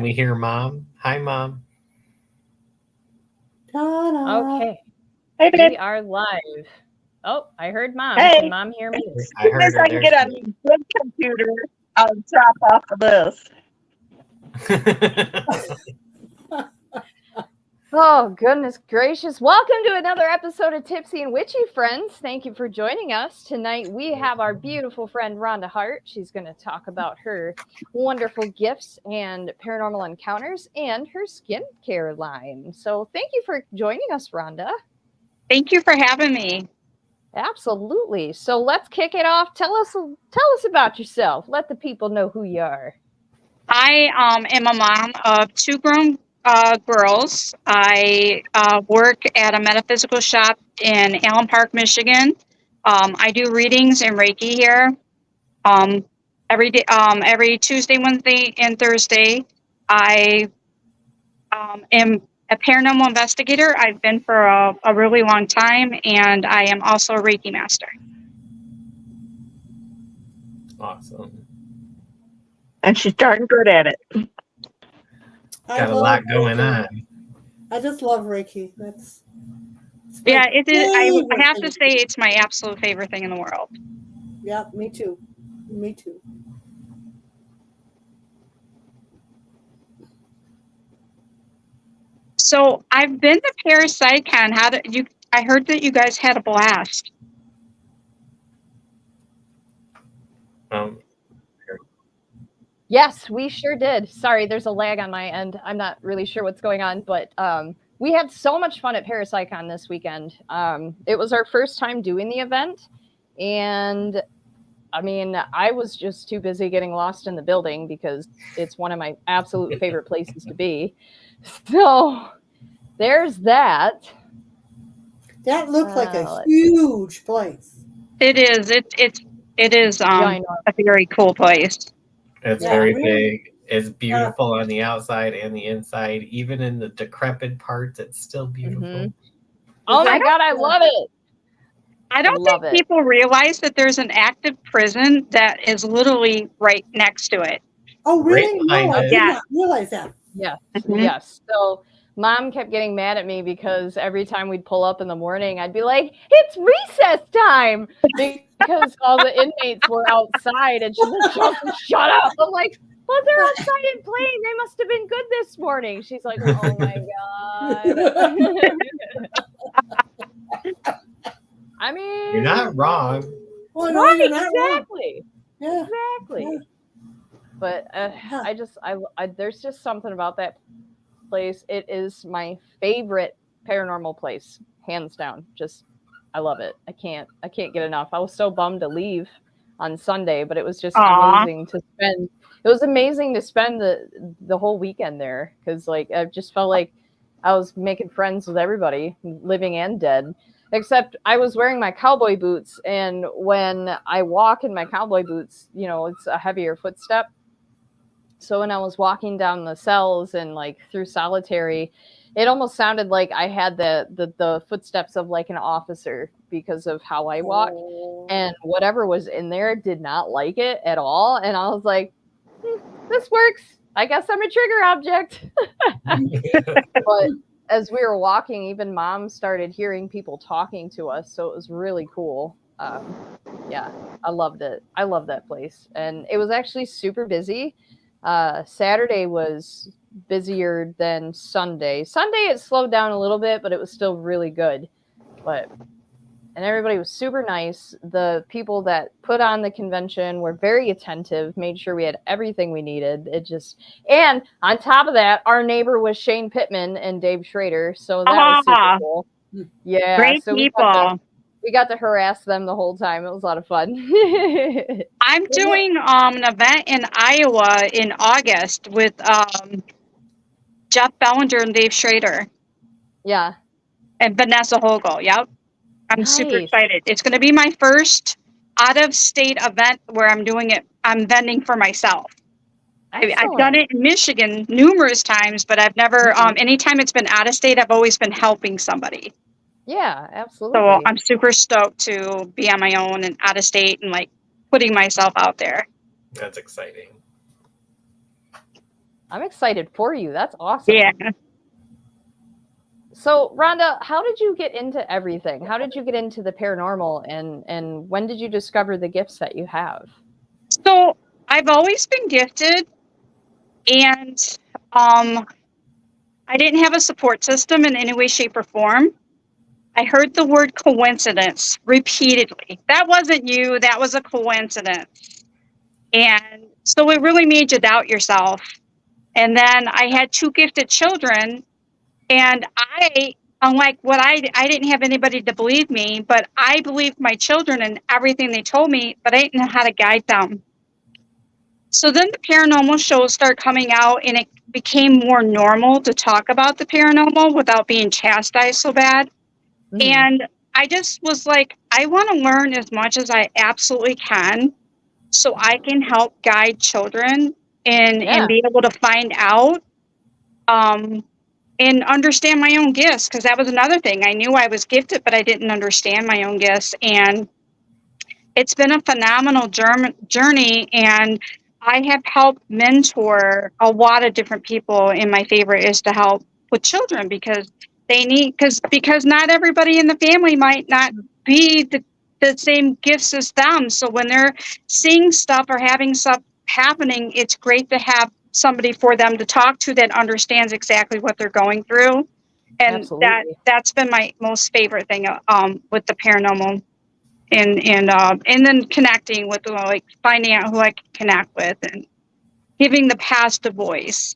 We hear Mom. Hi, Mom. Ta-da. Okay, Hey, we babe. are live. Oh, I heard Mom. Hey. Can Mom hear me? I heard As her. I can get on the good computer, I'll drop off of this. Oh, goodness gracious. Welcome to another episode of Tipsy and Witchy, friends. Thank you for joining us. Tonight we have our beautiful friend Ronda Hart. She's going to talk about her wonderful gifts and paranormal encounters and her skincare line. So thank you for joining us, Ronda. Thank you for having me. Absolutely. So let's kick it off. Tell us about yourself. Let the people know who you are. I am a mom of two grown girls. I work at a metaphysical shop in Allen Park, Michigan. I do readings and Reiki here every day, every Tuesday, Wednesday, and Thursday. I am a paranormal investigator. I've been for a really long time, and I am also a Reiki master. Awesome. And she's darn good at it. Got a lot going on. I just love Reiki. Yeah, it is. I have to say it's my absolute favorite thing in the world. Yeah, me too. Me too. So I've been to ParaPsyCon. How did you? I heard that you guys had a blast. Yes, we sure did. Sorry, there's a lag on my end. I'm not really sure what's going on, but we had so much fun at ParaPsyCon this weekend. It was our first time doing the event, and I mean, I was just too busy getting lost in the building because it's one of my absolute favorite places to be. So there's that. That looked like a huge place. It is. It is a very cool place. It's very big. It's beautiful on the outside and the inside. Even in the decrepit parts, it's still beautiful. Mm-hmm. Oh my God, I love it. I don't think people realize that there's an active prison that is literally right next to it. Oh, really? No, I did not realize that. Yes, yes. So Mom kept getting mad at me because every time we'd pull up in the morning, I'd be like, it's recess time, because all the inmates were outside, and she's like, shut up. I'm like, well, they're outside and playing. They must have been good this morning. She's like, oh my God. I mean, you're not wrong. Well, no, right, you're not exactly. Wrong. Exactly. Yeah. But I there's just something about that place. It is my favorite paranormal place, hands down. Just, I love it. I can't get enough. I was so bummed to leave on Sunday, but it was just amazing to spend. It was amazing to spend the whole weekend there, because like I just felt like I was making friends with everybody, living and dead. Except I was wearing my cowboy boots, and when I walk in my cowboy boots, you know, it's a heavier footstep. So when I was walking down the cells and like through solitary, it almost sounded like I had the footsteps of like an officer because of how I walk. And whatever was in there did not like it at all. And I was like, this works. I guess I'm a trigger object. But as we were walking, even Mom started hearing people talking to us. So it was really cool. Yeah, I loved it. I love that place. And it was actually super busy. Saturday was busier than Sunday. Sunday it slowed down a little bit, but it was still really good. And everybody was super nice. The people that put on the convention were very attentive, made sure we had everything we needed. And on top of that, our neighbor was Shane Pittman and Dave Schrader, so that was super cool. Yeah, great so people. We got to harass them the whole time. It was a lot of fun. I'm doing an event in Iowa in August with Jeff Bellinger and Dave Schrader. Yeah. And Vanessa Hogel. Yep. I'm super excited. It's going to be my first out-of-state event where I'm doing it. I'm vending for myself. I've done it in Michigan numerous times, but I've never, anytime it's been out of state, I've always been helping somebody. Yeah, absolutely. So I'm super stoked to be on my own and out of state and like putting myself out there. That's exciting. I'm excited for you. That's awesome. Yeah. So, Rhonda, how did you get into everything? How did you get into the paranormal, and when did you discover the gifts that you have? So I've always been gifted, and I didn't have a support system in any way, shape, or form. I heard the word coincidence repeatedly. That wasn't you. That was a coincidence. And so it really made you doubt yourself. And then I had 2 gifted children, and unlike what I didn't have anybody to believe me, but I believed my children and everything they told me, but I didn't know how to guide them. So then the paranormal shows started coming out, and it became more normal to talk about the paranormal without being chastised so bad. Mhm. And I just was like, I want to learn as much as I absolutely can so I can help guide children and Yeah. be able to find out and understand my own gifts, because that was another thing. I knew I was gifted, but I didn't understand my own gifts. And it's been a phenomenal journey, and I have helped mentor a lot of different people. And my favorite is to help with children, because they need, because not everybody in the family might not be the same gifts as them. So when they're seeing stuff or having stuff happening, it's great to have somebody for them to talk to that understands exactly what they're going through. And Absolutely. that's been my most favorite thing with the paranormal. And then connecting with, like, finding out who I can connect with and giving the past a voice.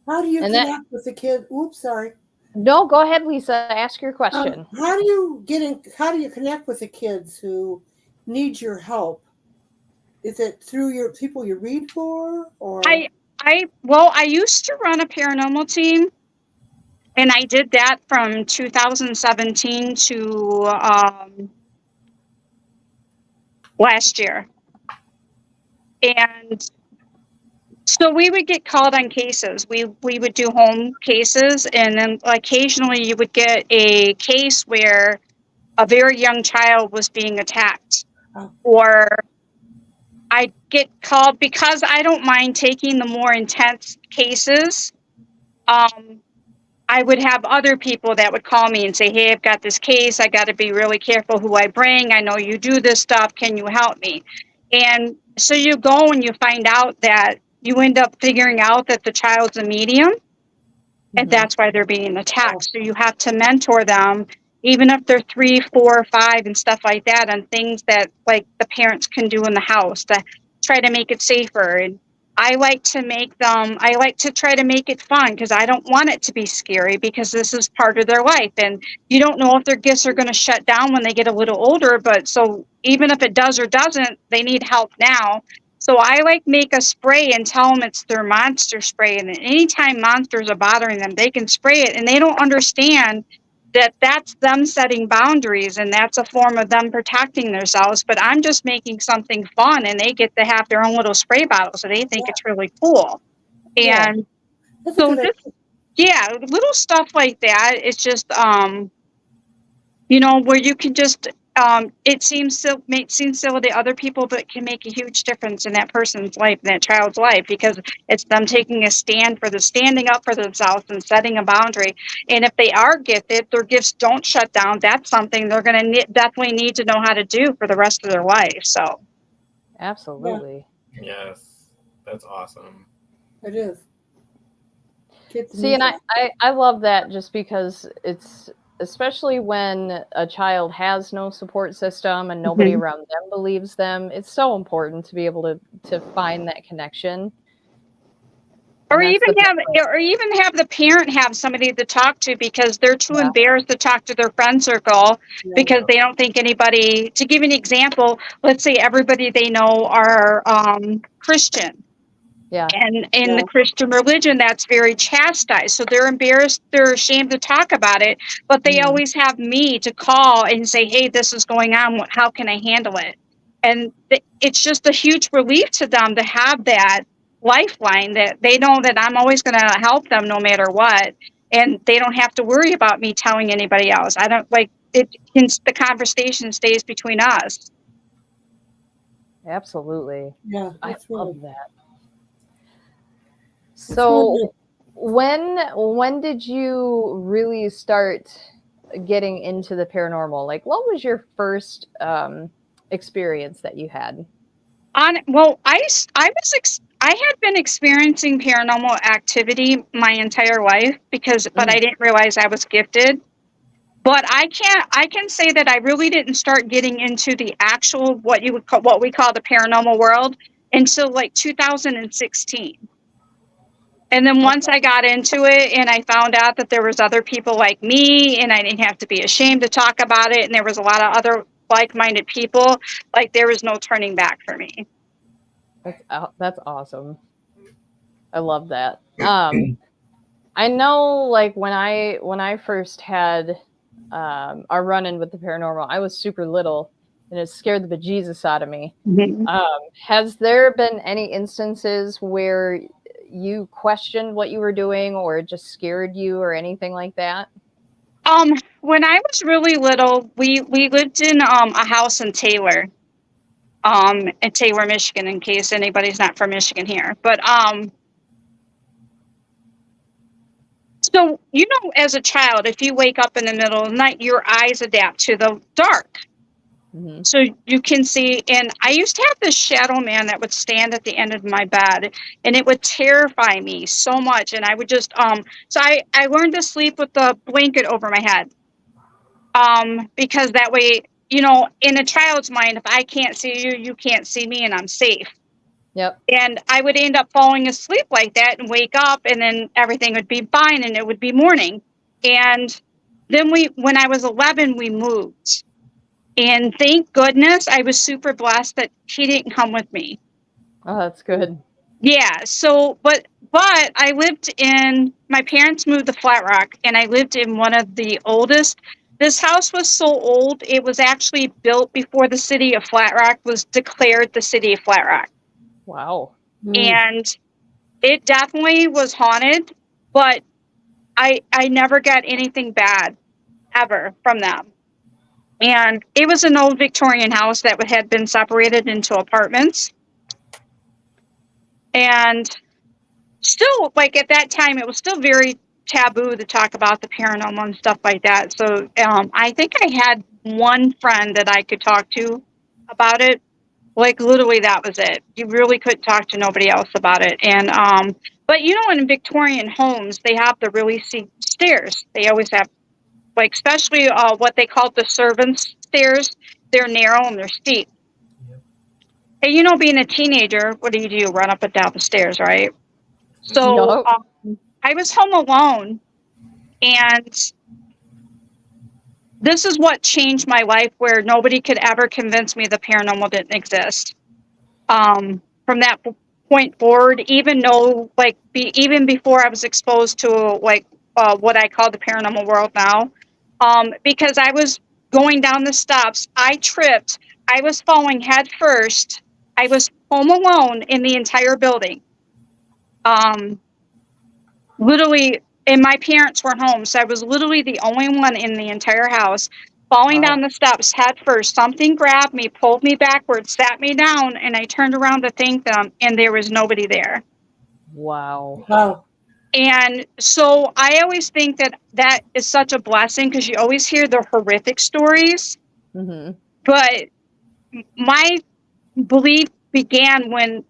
How do you And connect with the kid? Oops, sorry. No, go ahead, Lisa. Ask your question. How do you connect with the kids who need your help? Is it through your people you read for, or I used to run a paranormal team, and I did that from 2017 to last year. And so we would get called on cases. We would do home cases, and then occasionally you would get a case where a very young child was being attacked. Oh. Or I'd get called, because I don't mind taking the more intense cases. I would have other people that would call me and say, hey, I've got this case. I got to be really careful who I bring. I know you do this stuff. Can you help me? And so you go and you find out that you end up figuring out that the child's a medium, and that's why they're being attacked. So you have to mentor them, even if they're 3, 4, 5 and stuff like that, on things that, like, the parents can do in the house to try to make it safer. And I like to try to make it fun, because I don't want it to be scary, because this is part of their life. And you don't know if their gifts are going to shut down when they get a little older. But so even if it does or doesn't, they need help now. So I make a spray and tell them it's their monster spray. And anytime monsters are bothering them, they can spray it. And they don't understand that that's them setting boundaries, and that's a form of them protecting themselves. But I'm just making something fun, and they get to have their own little spray bottle. So they think it's really cool. Yeah. And that's a so good little stuff like that. It's just, where you can just, it seems silly to other people, but it can make a huge difference in that person's life, that child's life, because it's them taking a standing up for themselves and setting a boundary. And if they are gifted, their gifts don't shut down. That's something they're going to definitely need to know how to do for the rest of their life. So. Absolutely. Yes, that's awesome. It is. See, and I love that, just because it's, especially when a child has no support system and nobody around them believes them, it's so important to be able to find that connection. Or even have the parent have somebody to talk to, because they're too embarrassed to talk to their friend circle, because they don't think anybody. To give an example, let's say everybody they know are Christian. Yeah. And in the Christian religion, that's very chastised. So they're embarrassed, they're ashamed to talk about it, but they always have me to call and say, hey, this is going on. How can I handle it? And it's just a huge relief to them to have that lifeline, that they know that I'm always going to help them no matter what. And they don't have to worry about me telling anybody else. I don't like it. The conversation stays between us. Absolutely. Yeah. I love that. So when did you really start getting into the paranormal? Like, what was your first experience that you had? I had been experiencing paranormal activity my entire life but I didn't realize I was gifted. But I can say that I really didn't start getting into the actual what we call the paranormal world until like 2016. And then once I got into it and I found out that there was other people like me and I didn't have to be ashamed to talk about it, and there was a lot of other like-minded people, like there was no turning back for me. That's awesome. I love that. I know, like when I first had our run-in with the paranormal, I was super little and it scared the bejesus out of me. Mm-hmm. Has there been any instances where you questioned what you were doing or it just scared you or anything like that? When I was really little, we lived in a house in Taylor, Michigan, in case anybody's not from Michigan here. But so as a child, if you wake up in the middle of the night, your eyes adapt to the dark. Mm-hmm. So you can see, and I used to have this shadow man that would stand at the end of my bed, and it would terrify me so much. And I would just, so I learned to sleep with the blanket over my head, because that way, in a child's mind, if I can't see you, you can't see me, and I'm safe. Yep. And I would end up falling asleep like that and wake up, and then everything would be fine, and it would be morning. And then when I was 11, we moved. And thank goodness I was super blessed that he didn't come with me. Oh, that's good. Yeah. So, but I my parents moved to Flat Rock, and I lived in one of the oldest. This house was so old, it was actually built before the city of Flat Rock was declared the city of Flat Rock. Wow. And it definitely was haunted, but I never got anything bad ever from them. And it was an old Victorian house that had been separated into apartments. And still, like at that time, it was still very taboo to talk about the paranormal and stuff like that. So I think I had one friend that I could talk to about it. Like literally that was it. You really couldn't talk to nobody else about it. And but in Victorian homes, they have the really steep stairs. They always have, like, especially what they call the servants' stairs. They're narrow and they're steep. Yep. Hey, being a teenager, what do? Run up and down the stairs, right? So I was home alone, and this is what changed my life, where nobody could ever convince me the paranormal didn't exist. From that point forward, even though, even before I was exposed to, what I call the paranormal world now, because I was going down the steps, I tripped, I was falling head first, I was home alone in the entire building. Literally, and my parents were home, so I was literally the only one in the entire house, falling down the steps head first. Something grabbed me, pulled me backwards, sat me down, and I turned around to thank them, and there was nobody there. Wow. And so I always think that is such a blessing, because you always hear the horrific stories. Mm-hmm. But my belief began when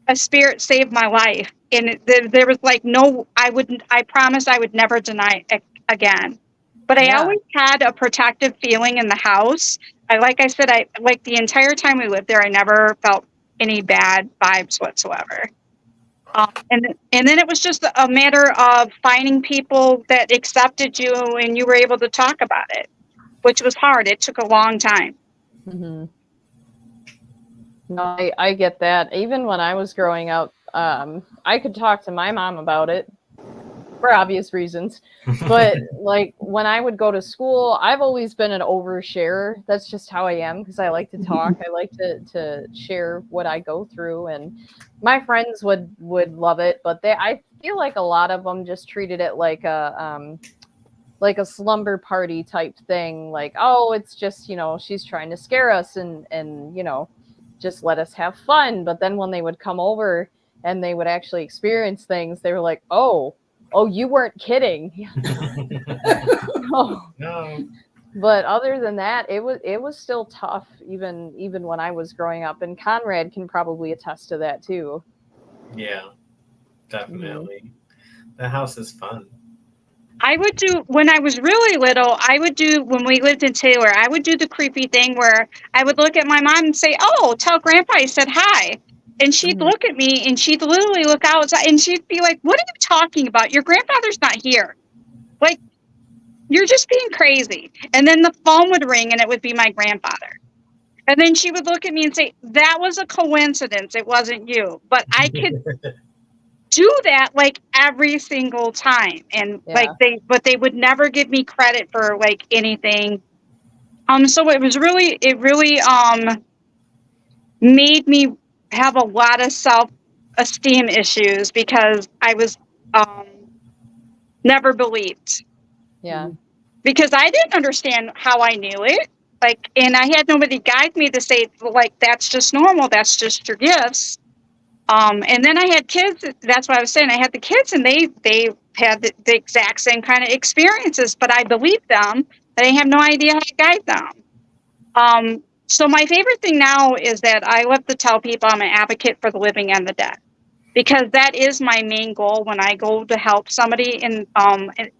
a spirit saved my life. And there was I promised I would never deny it again. But I always had a protective feeling in the house. Like I said, the entire time we lived there, I never felt any bad vibes whatsoever. And then it was just a matter of finding people that accepted you and you were able to talk about it, which was hard. It took a long time. Mm-hmm. No, I get that. Even when I was growing up, I could talk to my mom about it for obvious reasons. But like when I would go to school, I've always been an oversharer. That's just how I am, because I like to talk. I like to share what I go through, and my friends would love it. But I feel like a lot of them just treated it like a slumber party type thing. Like, oh, it's just, she's trying to scare us and just let us have fun. But then when they would come over and they would actually experience things, they were like, oh, you weren't kidding. No. But other than that, it was still tough, even when I was growing up. And Conrad can probably attest to that too. Yeah, definitely. The house is fun. I would do, when I was really little, when we lived in Taylor, I would do the creepy thing where I would look at my mom and say, oh, tell Grandpa I said hi. And she'd look at me and she'd literally look outside and she'd be like, what are you talking about? Your grandfather's not here. Like, you're just being crazy. And then the phone would ring and it would be my grandfather. And then she would look at me and say, that was a coincidence. It wasn't you. But I could do that like every single time. And but they would never give me credit for like anything. So it really made me have a lot of self-esteem issues because I was never believed. Yeah. Because I didn't understand how I knew it. Like, and I had nobody guide me to say, like, that's just normal. That's just your gifts. And then I had kids. That's what I was saying. I had the kids and they had the exact same kind of experiences, but I believed them. But I have no idea how to guide them. So my favorite thing now is that I love to tell people I'm an advocate for the living and the dead, because that is my main goal when I go to help somebody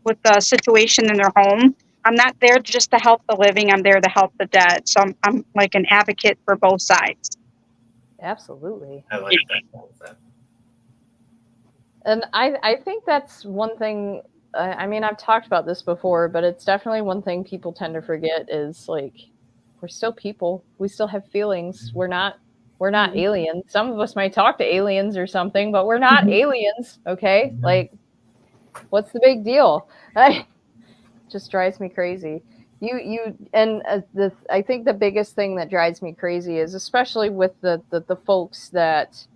with the situation in their home. I'm not there just to help the living. I'm there to help the dead. So I'm like an advocate for both sides. Absolutely. I like that concept. And I think that's one thing. I mean, I've talked about this before, but it's definitely one thing people tend to forget is, like, we're still people. We still have feelings. We're not aliens. Some of us might talk to aliens or something, but we're not aliens. Okay. Like, what's the big deal? Just drives me crazy. I think the biggest thing that drives me crazy is, especially with the folks that,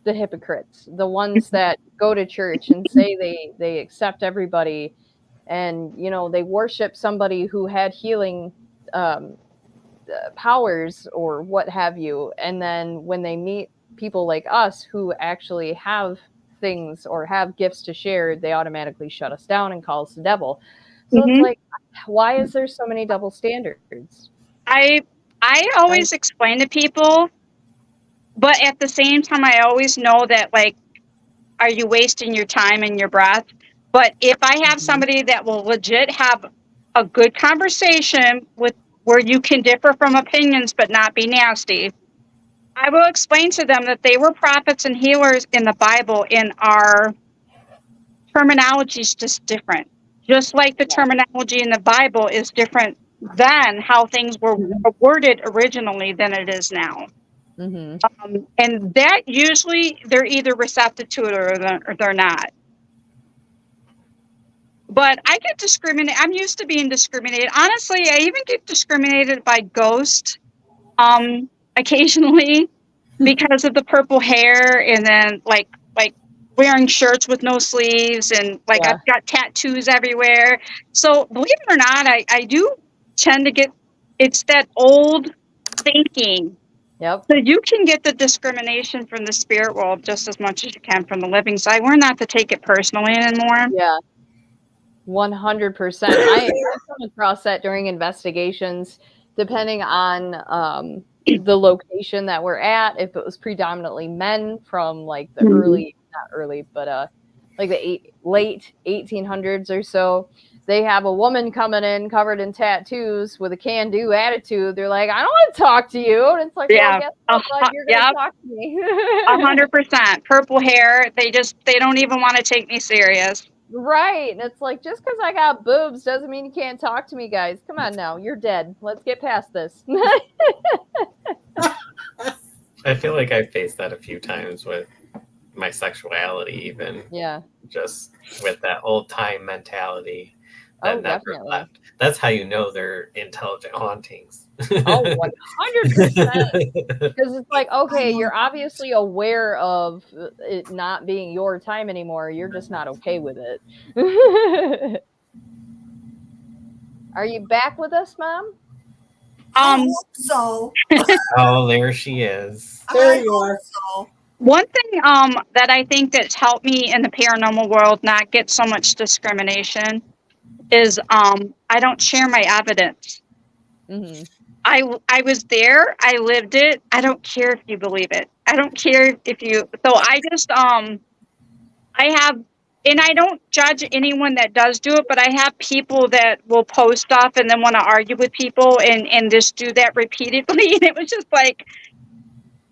the hypocrites, the ones that go to church and say they accept everybody, and they worship somebody who had healing powers or what have you, and then when they meet people like us who actually have things or have gifts to share, they automatically shut us down and call us the devil. So it's like, why is there so many double standards? I always explain to people, but at the same time, I always know that, like, are you wasting your time and your breath? But if I have somebody that will legit have a good conversation with where you can differ from opinions but not be nasty, I will explain to them that they were prophets and healers in the Bible, and our terminology is just different. Just like the terminology in the Bible is different than how things were worded originally than it is now. And that usually they're either receptive to it or they're not. But I get discriminated. I'm used to being discriminated. Honestly, I even get discriminated by ghosts occasionally because of the purple hair, and then like wearing shirts with no sleeves, and like I've got tattoos everywhere. So believe it or not, I do tend to get, it's that old thinking. Yep. So you can get the discrimination from the spirit world just as much as you can from the living side. We're not to take it personally anymore. Yeah. 100%. I come across that during investigations, depending on the location that we're at. If it was predominantly men from like the like the late 1800s or so, they have a woman coming in covered in tattoos with a can-do attitude. They're like, I don't want to talk to you. And it's like, well, guess what? You're going to talk to me. 100%. Purple hair. They don't even want to take me serious. Right. And it's like, just because I got boobs doesn't mean you can't talk to me, guys. Come on now. You're dead. Let's get past this. I feel like I faced that a few times with my sexuality, even. Yeah. Just with that old time mentality that never definitely. left. That's how you know they're intelligent hauntings. 100%. Because it's like, okay, you're obviously aware of it not being your time anymore. You're just not okay with it. Are you back with us, Mom? I hope so. Oh, there she is. There I you hope are. so. One thing that I think that's helped me in the paranormal world not get so much discrimination is I don't share my evidence. Hmm. I was there, I lived it. I don't care if you believe it. I don't care if you. So I just I have, and I don't judge anyone that does do it, but I have people that will post stuff and then want to argue with people and just do that repeatedly. And it was just like,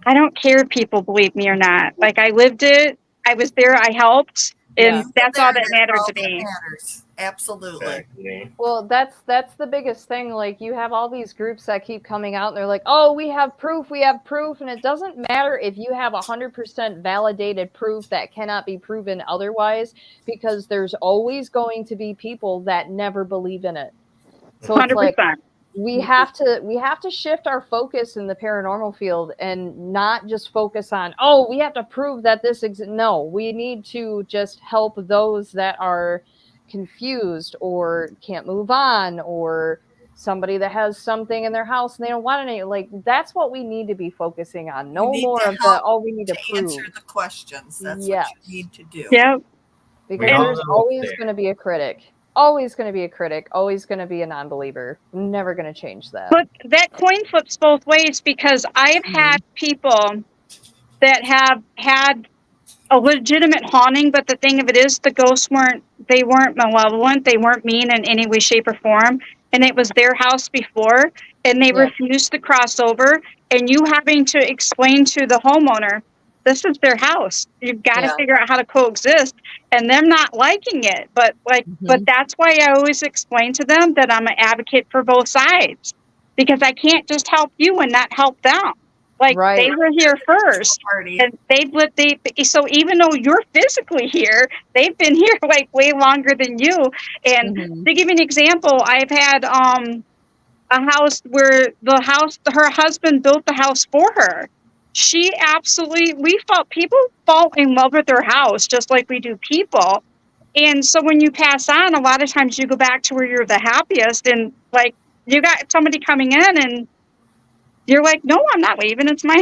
I don't care if people believe me or not. Like, I lived it. I was there. I helped. And Yeah. that's all that mattered all to that me. matters. Absolutely. Exactly. Well, that's the biggest thing. Like, you have all these groups that keep coming out and they're like, "Oh, we have proof, and it doesn't matter if you have 100% validated proof that cannot be proven otherwise, because there's always going to be people that never believe in it. So it's like 100%. we have to shift our focus in the paranormal field and not just focus on, oh, we have to prove that this exists. No, we need to just help those that are confused or can't move on, or somebody that has something in their house and they don't want any. Like, that's what we need to be focusing on. You No need more to of the, help oh, we need to answer prove. the questions. That's Yes. what you need to do. Yeah. Because We all there's know always it's there. going to be a critic. Always going to be a critic. Always going to be a non-believer. Never going to change that. But that coin flips both ways, because I've had people that have had a legitimate haunting, but the thing of it is, the ghosts weren't malevolent, they weren't mean in any way, shape, or form, and it was their house before, and they Yep. refused to cross over, and you having to explain to the homeowner, this is their house, you've got to Yeah. figure out how to coexist, and them not liking it, but that's why I always explain to them that I'm an advocate for both sides, because I can't just help you and not help them. Like, Right. they were here first, Party. and so even though you're physically here, they've been here like way longer than you. And Mhm. to give you an example, I've had a house where her husband built the house for her. People fall in love with their house just like we do people. And so when you pass on, a lot of times you go back to where you're the happiest, and like, you got somebody coming in and you're like, no, I'm not leaving. It's my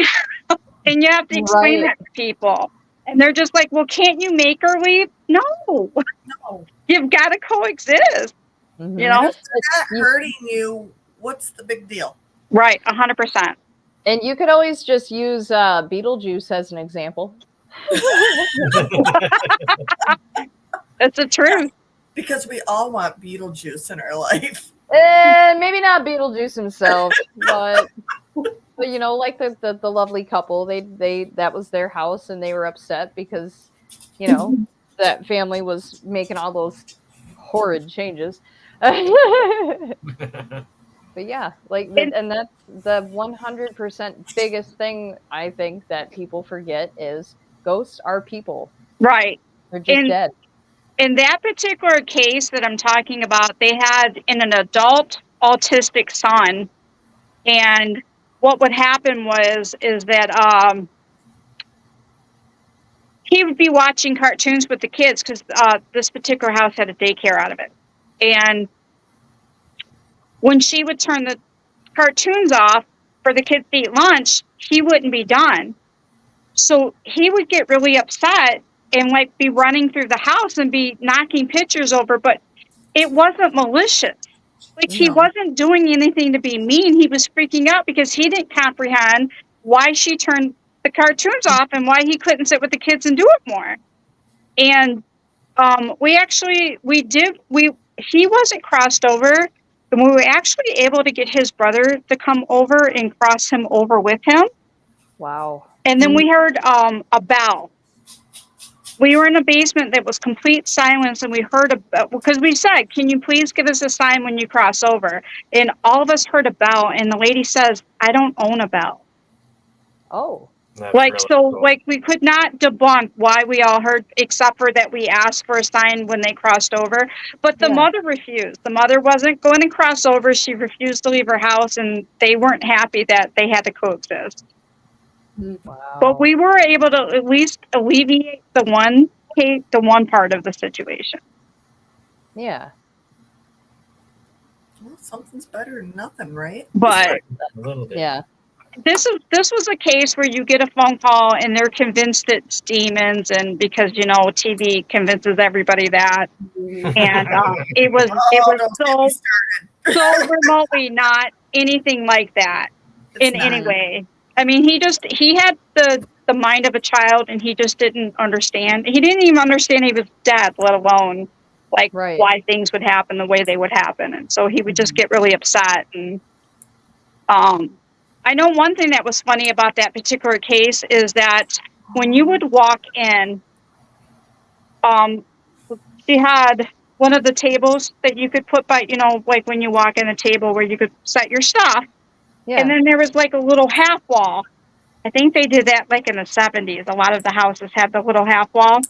house. And you have to explain Right. that to people. And they're just like, well, can't you make her leave? No, No. you've got to coexist. Mhm. You know? If they're not hurting you, what's the big deal? Right, 100%. And you could always just use Beetlejuice as an example. It's the truth. Because we all want Beetlejuice in our life. Maybe not Beetlejuice himself, but you know, like the lovely couple, they that was their house and they were upset because, you know, that family was making all those horrid changes. But yeah, like, and that's the 100% biggest thing I think that people forget is ghosts are people. Right. They're just dead. In that particular case that I'm talking about, they had an adult autistic son, and what would happen is that he would be watching cartoons with the kids, because this particular house had a daycare out of it. And when she would turn the cartoons off for the kids to eat lunch, he wouldn't be done. So he would get really upset and like be running through the house and be knocking pictures over, but it wasn't malicious. Like, he wasn't doing anything to be mean. He was freaking out because he didn't comprehend why she turned the cartoons off and why he couldn't sit with the kids and do it more. And he wasn't crossed over, and we were actually able to get his brother to come over and cross him over with him. Wow. And then we heard a bell. We were in a basement that was complete silence, and we heard because we said, can you please give us a sign when you cross over? And all of us heard a bell, and the lady says, I don't own a bell. Oh. That's Like, really so cool. like, we could not debunk why we all heard, except for that we asked for a sign when they crossed over. But the mother refused. The mother wasn't going to cross over. She refused to leave her house, and they weren't happy that they had to coexist. Wow. But we were able to at least alleviate the one part of the situation. Yeah. Well, something's better than nothing, right? But A little bit. Yeah. this was a case where you get a phone call and they're convinced it's demons, and because TV convinces everybody that, and it was Don't get me so remotely not anything like that It's in not. any way. I mean, he had the mind of a child, and he just didn't understand. He didn't even understand he was dead, let alone like Right. why things would happen the way they would happen. And so he would just get really upset. And I know one thing that was funny about that particular case is that when you would walk in, she had one of the tables that you could put by, like when you walk in a table where you could set your stuff. Yeah. And then there was like a little half wall. I think they did that like in the 70s. A lot of the houses had the little half wall.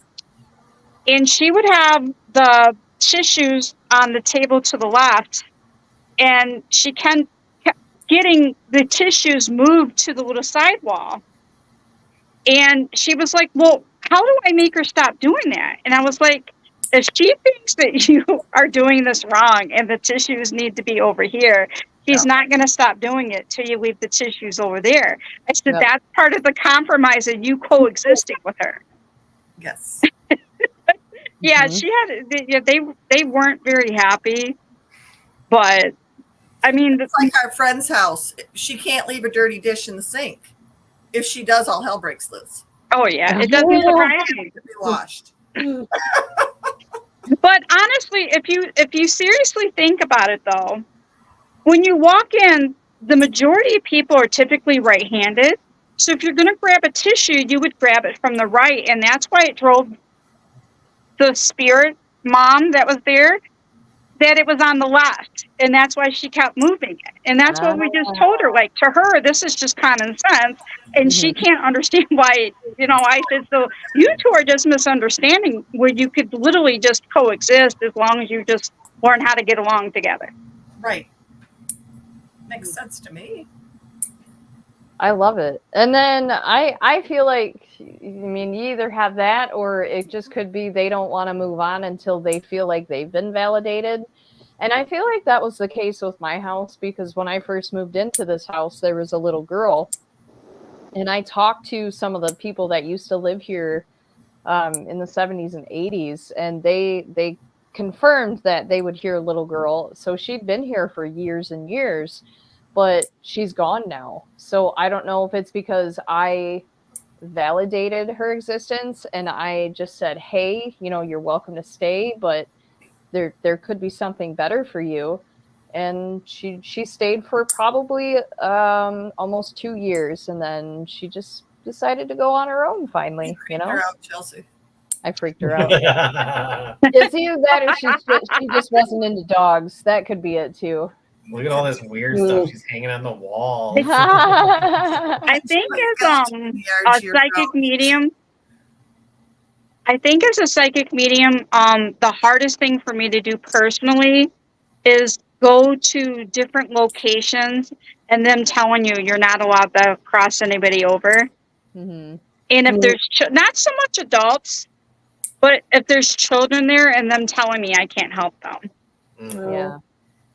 And she would have the tissues on the table to the left. And she kept getting the tissues moved to the little side wall. And she was like, well, how do I make her stop doing that? And I was like, if she thinks that you are doing this wrong and the tissues need to be over here, she's not going to stop doing it till you leave the tissues over there. I said, that's part of the compromise of you coexisting with her. Yes. Yeah, she had, they weren't very happy, but I mean, it's like our friend's house. She can't leave a dirty dish in the sink. If she does, all hell breaks loose. Oh yeah, it doesn't surprise me to be washed. But honestly, if you seriously think about it, though, when you walk in, the majority of people are typically right-handed. So if you're going to grab a tissue, you would grab it from the right, and that's why it drove the spirit mom that was there, that it was on the left, and that's why she kept moving it. And that's what we just told her. Like, to her, this is just common sense, and she can't understand why. I said, so you two are just misunderstanding where you could literally just coexist as long as you just learn how to get along together. Right. Makes sense to me. I love it. And then I feel like, you either have that, or it just could be they don't want to move on until they feel like they've been validated. And I feel like that was the case with my house, because when I first moved into this house, there was a little girl. And I talked to some of the people that used to live here in the 70s and 80s, and they confirmed that they would hear a little girl. So she'd been here for years and years, but she's gone now. So I don't know if it's because I validated her existence and I just said, hey, you're welcome to stay, but there could be something better for you. And she stayed for probably almost 2 years, and then she just decided to go on her own finally. Her out, Chelsea. I freaked her out. It's either that or she just wasn't into dogs. That could be it too. Look at all this weird stuff she's hanging on the wall. I think as a psychic medium, the hardest thing for me to do personally is go to different locations and them telling you're not allowed to cross anybody over. Mm-hmm. And if there's not so much adults, but if there's children there and them telling me I can't help them. Yeah.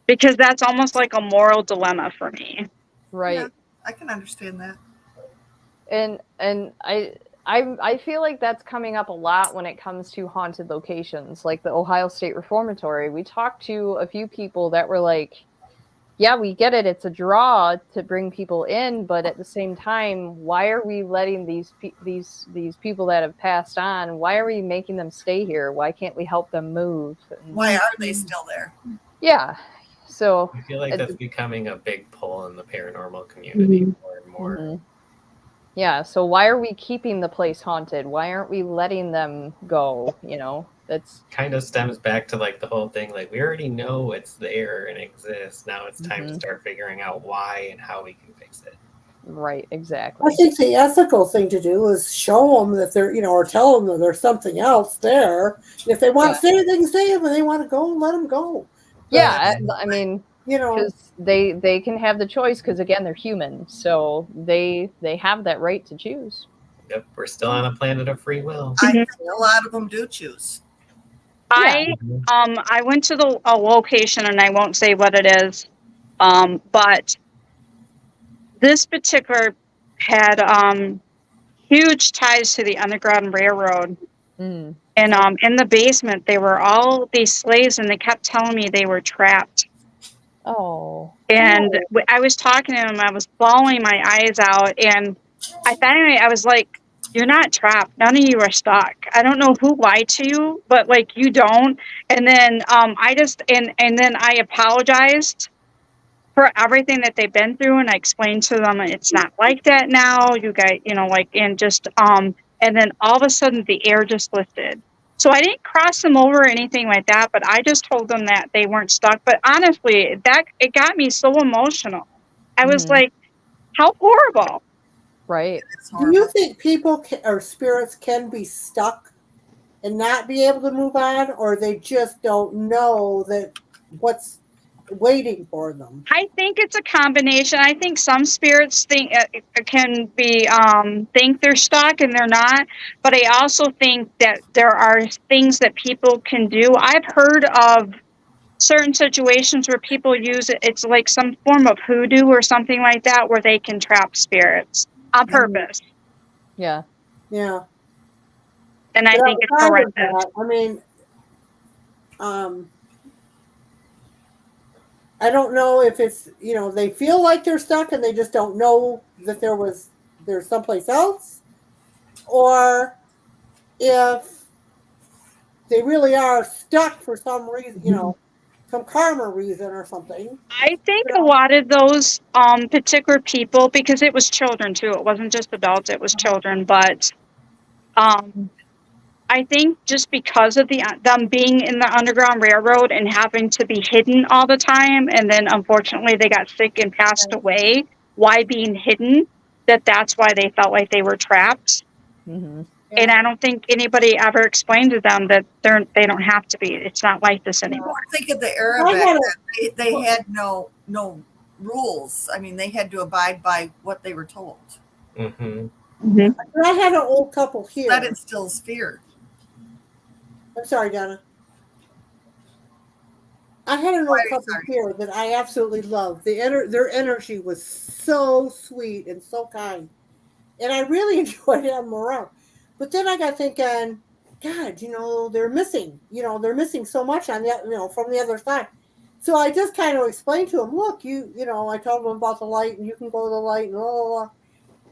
Because that's almost like a moral dilemma for me. Right. Yeah, I can understand that. And I feel like that's coming up a lot when it comes to haunted locations, like the Ohio State Reformatory. We talked to a few people that were like, yeah, we get it. It's a draw to bring people in, but at the same time, why are we letting these people that have passed on? Why are we making them stay here? Why can't we help them move? Why are they still there? Yeah. So I feel like that's becoming a big pull in the paranormal community more and more. Mm-hmm. Yeah. So why are we keeping the place haunted? Why aren't we letting them go? That's kind of stems back to like the whole thing. Like, we already know it's there and exists. Now it's time to start figuring out why and how we can fix it. Right. Exactly. I think the ethical thing to do is show them that they're, or tell them that there's something else there. And if they want to stay, they can stay. If they want to go, let them go. Yeah. Because they can have the choice, because again, they're human. So they have that right to choose. Yep. We're still on a planet of free will. I think a lot of them do choose. I went to a location, and I won't say what it is, but this particular had huge ties to the Underground Railroad. Mm. And in the basement, they were all these slaves, and they kept telling me they were trapped. Oh. And I was talking to him, I was bawling my eyes out, and I was like, you're not trapped. None of you are stuck. I don't know who lied to you, but like, you don't. And then and then I apologized for everything that they've been through, and I explained to them it's not like that now. You guys, and just and then all of a sudden the air just lifted. So I didn't cross them over or anything like that, but I just told them that they weren't stuck. But honestly, it got me so emotional. I was like, how horrible. Right. Do you think people or spirits can be stuck and not be able to move on, or they just don't know that what's waiting for them? I think it's a combination. I think some spirits think think they're stuck and they're not, but I also think that there are things that people can do. I've heard of certain situations where people use it. It's like some form of hoodoo or something like that, where they can trap spirits on purpose. Yeah. Yeah. And I think it's horrendous. I mean, I don't know if it's, they feel like they're stuck and they just don't know that there's someplace else, or if they really are stuck for some reason, some karma reason or something. I think a lot of those particular people, because it was children too, it wasn't just adults, it was children, but I think just because of them being in the Underground Railroad and having to be hidden all the time, and then unfortunately they got sick and passed away while being hidden, that's why they felt like they were trapped. Mm-hmm. Yeah. And I don't think anybody ever explained to them that they don't have to be. It's not like this anymore. Think of the era back then. They had no rules. I mean, they had to abide by what they were told. Mm-hmm. Mm-hmm. I had an old couple here. That instills fear. I'm sorry, Donna. I had an old couple here that I absolutely loved. Their energy was so sweet and so kind, and I really enjoyed having them around. But then I got thinking, God, they're missing. They're missing so much on the, from the other side. So I just kind of explained to them, look, I told them about the light, and you can go to the light, and blah, blah, blah.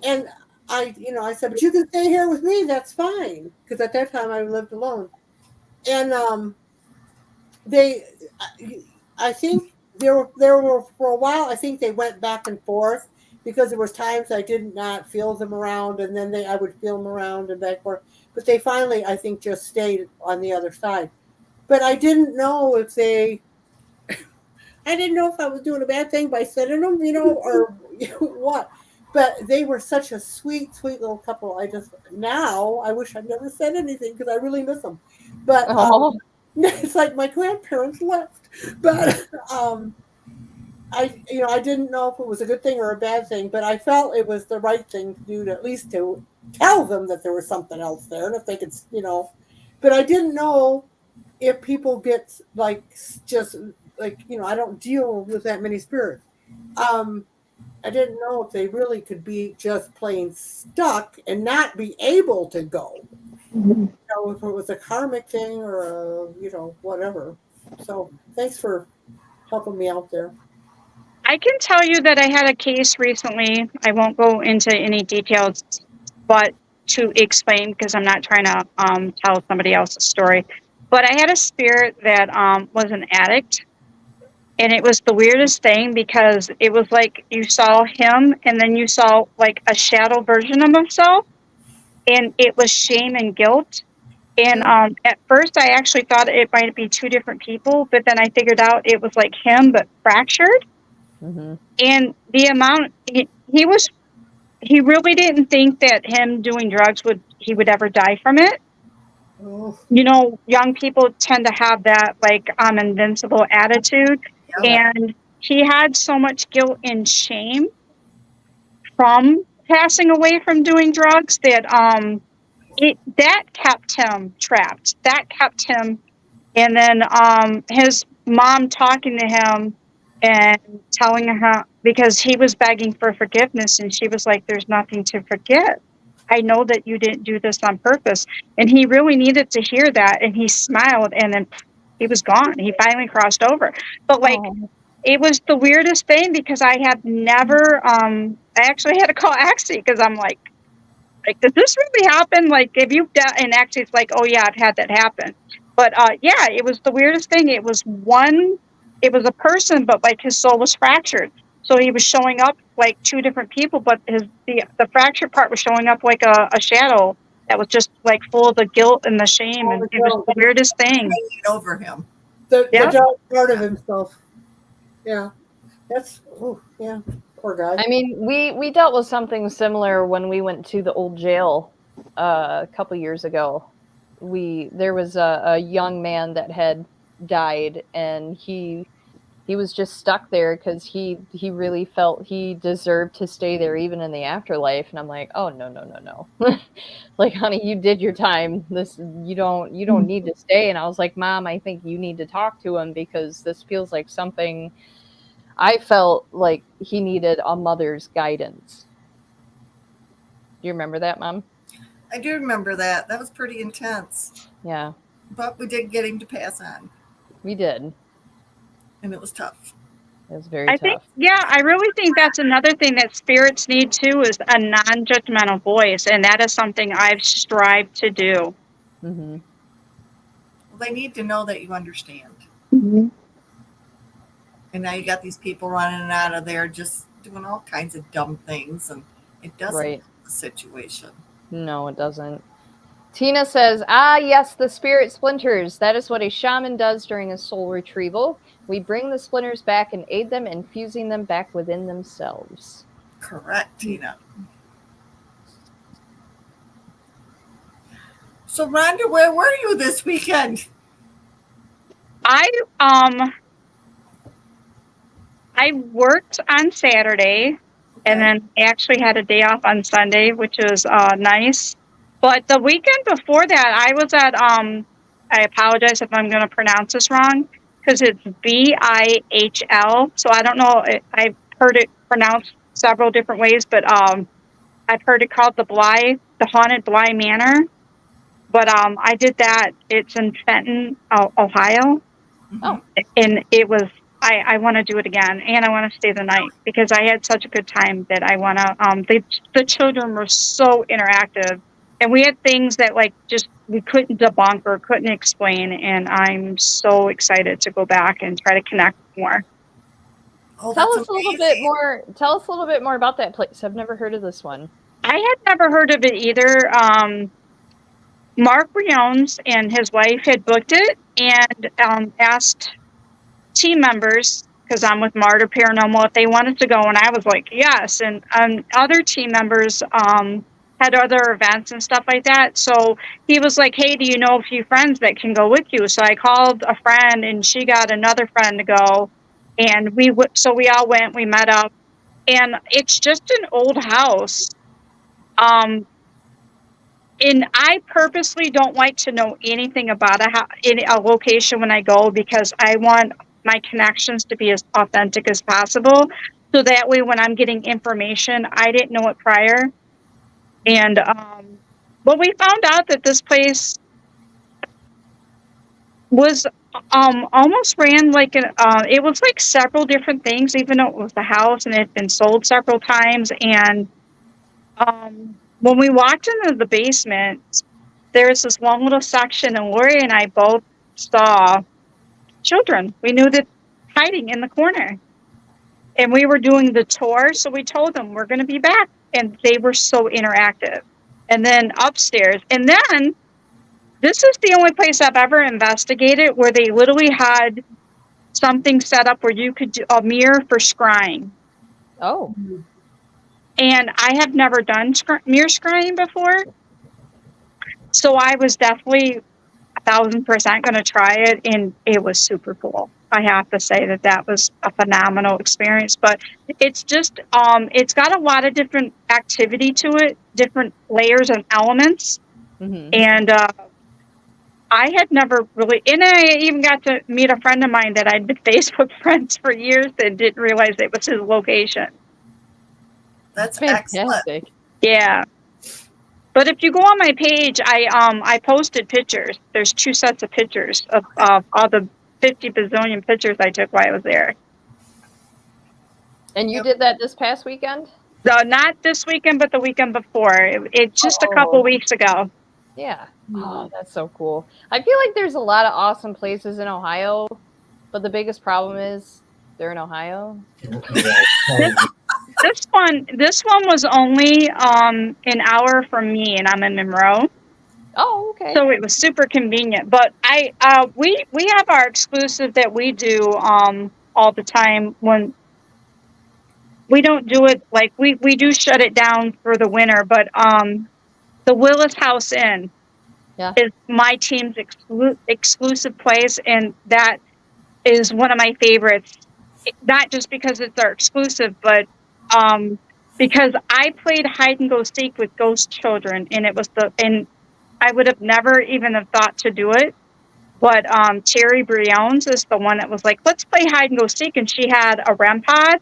And I said, but you can stay here with me. That's fine, because at that time I lived alone. And I think there were for a while. I think they went back and forth, because there was times I did not feel them around, and then I would feel them around and back and forth. But they finally, I think, just stayed on the other side. But I didn't know if I didn't know if I was doing a bad thing by sending them, or what. But they were such a sweet, sweet little couple. Now I wish I'd never said anything, because I really miss them. But it's like my grandparents left. But I didn't know if it was a good thing or a bad thing, but I felt it was the right thing to do, to at least to tell them that there was something else there, and if they could, But I didn't know if people get I don't deal with that many spirits. I didn't know if they really could be just plain stuck and not be able to go. If it was a karmic thing or whatever. So thanks for helping me out there. I can tell you that I had a case recently. I won't go into any details, but to explain, because I'm not trying to tell somebody else's story. But I had a spirit that was an addict. And it was the weirdest thing, because it was like you saw him and then you saw like a shadow version of himself. And it was shame and guilt. And at first I actually thought it might be two different people, but then I figured out it was like him, but fractured. Mm-hmm. And the amount he really didn't think that him doing drugs he would ever die from it. Oh. Young people tend to have that like invincible attitude. Yeah. And he had so much guilt and shame from passing away from doing drugs that that kept him trapped. That kept him And then his mom talking to him and telling her, because he was begging for forgiveness, and she was like, there's nothing to forgive. I know that you didn't do this on purpose. And he really needed to hear that, and he smiled, and then he was gone. He finally crossed over. But like, it was the weirdest thing, because I have never, I actually had to call Axie, because I'm like, does this really happen? Like, if you, and actually it's like, oh yeah, I've had that happen. But yeah, it was the weirdest thing. It was a person, but like his soul was fractured. So he was showing up like two different people, but the fractured part was showing up like a shadow that was just like full of the guilt and the shame. And it was the weirdest thing. Hanging over him. The dark part of himself. Yeah. That's, yeah. Poor guy. I mean, we dealt with something similar when we went to the old jail a couple years ago. There was a young man that had died, and he was just stuck there because he really felt he deserved to stay there even in the afterlife. And I'm like, oh no. Like, honey, you did your time. You don't need to stay. And I was like, Mom, I think you need to talk to him, because this feels like something. I felt like he needed a mother's guidance. Do you remember that, Mom? I do remember that. That was pretty intense. Yeah. But we did get him to pass on. We did. And it was tough. It was very tough. I really think that's another thing that spirits need too, is a non-judgmental voice. And that is something I've strived to do. Mm-hmm. Well, they need to know that you understand. Mm-hmm. And now you got these people running out of there just doing all kinds of dumb things, and it doesn't help the situation. No, it doesn't. Tina says, yes, the spirit splinters. That is what a shaman does during a soul retrieval. We bring the splinters back and aid them in fusing them back within themselves. Correct, Tina. So, Rhonda, where were you this weekend? I worked on Saturday, and then actually had a day off on Sunday, which was nice. But the weekend before that, I was at, I apologize if I'm going to pronounce this wrong, because it's Bihl. So I don't know, I've heard it pronounced several different ways, but I've heard it called the Haunted Bly Manor. But I did that. It's in Fenton, Ohio. Oh. And it was, I want to do it again, and I want to stay the night, because I had such a good time that I want to, the children were so interactive, and we had things that like just we couldn't debunk or couldn't explain, and I'm so excited to go back and try to connect more. Oh, Tell us a little bit more about that place. I've never heard of this one. I had never heard of it either. Mark Briones and his wife had booked it, and asked team members, because I'm with Martyr Paranormal, if they wanted to go, and I was like, yes. And other team members had other events and stuff like that. So he was like, hey, do you know a few friends that can go with you? So I called a friend, and she got another friend to go, and we all went. We met up, and it's just an old house. And I purposely don't like to know anything about a location when I go, because I want my connections to be as authentic as possible. So that way, when I'm getting information, I didn't know it prior. And but we found out that this place was almost ran like it was like several different things, even though it was the house and it had been sold several times. And when we walked into the basement, there's this one little section, and Lori and I both saw children. We knew that hiding in the corner. And we were doing the tour, so we told them we're going to be back. And they were so interactive. And then upstairs. And then, this is the only place I've ever investigated where they literally had something set up where you could do a mirror for scrying. Oh. And I have never done mirror scrying before. So I was definitely 1,000% going to try it, and it was super cool. I have to say that was a phenomenal experience. But it's just, it's got a lot of different activity to it, different layers and elements. Mm-hmm. And I had never really, and I even got to meet a friend of mine that I'd been Facebook friends for years and didn't realize it was his location. That's excellent. Fantastic. Yeah. But if you go on my page, I posted pictures. There's 2 sets of pictures of all the 50 bazillion pictures I took while I was there. And you did that this past weekend? Not this weekend, but the weekend before. It just a couple weeks ago. Yeah. Oh, that's so cool. I feel like there's a lot of awesome places in Ohio, but the biggest problem is they're in Ohio. This one was only an hour from me, and I'm in Monroe. Oh, okay. So it was super convenient. But we have our exclusive that we do all the time. When we don't do it, like we do shut it down for the winter, but the Willis House Inn is my team's exclusive place, and that is one of my favorites. Not just because it's our exclusive, but because I played hide and go seek with ghost children, and and I would have never even have thought to do it. But Terry Briones is the one that was like, let's play hide and go seek, and she had a REM pod.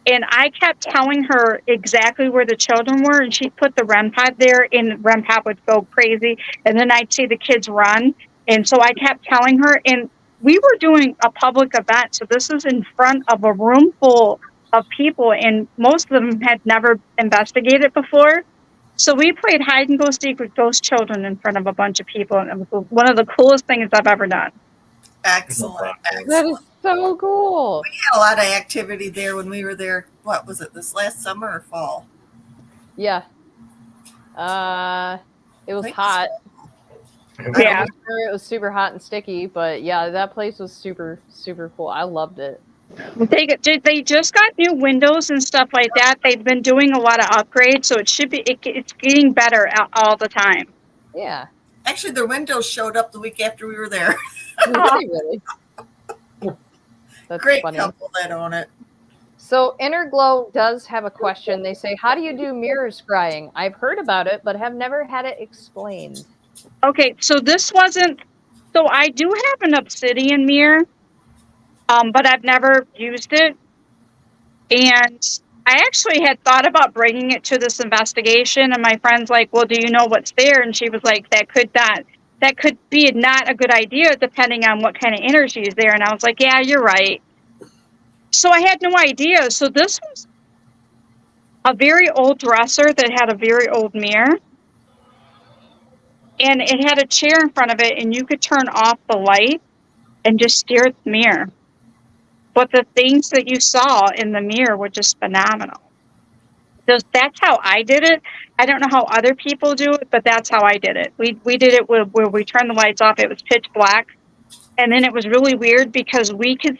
And I kept telling her exactly where the children were, and she'd put the REM pod there, and REM pod would go crazy. And then I'd see the kids run. And so I kept telling her, and we were doing a public event. So this is in front of a room full of people, and most of them had never investigated before. So we played hide and go seek with ghost children in front of a bunch of people, and it was one of the coolest things I've ever done. Excellent. That is so cool. We had a lot of activity there when we were there. What was it, this last summer or fall? Yeah. It was hot. Yeah. It was super hot and sticky, but yeah, that place was super, super cool. I loved it. They just got new windows and stuff like that. They've been doing a lot of upgrades, so it's getting better all the time. Yeah. Actually, their windows showed up the week after we were there. Really? That's Great funny. couple that own it. So Inner Glow does have a question. They say, how do you do mirror scrying? I've heard about it, but have never had it explained. Okay, so I do have an obsidian mirror, but I've never used it. And I actually had thought about bringing it to this investigation, and my friend's like, well, do you know what's there? And she was like, that could be not a good idea depending on what kind of energy is there. And I was like, yeah, you're right. So I had no idea. So this was a very old dresser that had a very old mirror. And it had a chair in front of it, and you could turn off the light and just stare at the mirror. But the things that you saw in the mirror were just phenomenal. That's how I did it. I don't know how other people do it, but that's how I did it. We did it where we turned the lights off. It was pitch black. And then it was really weird because we could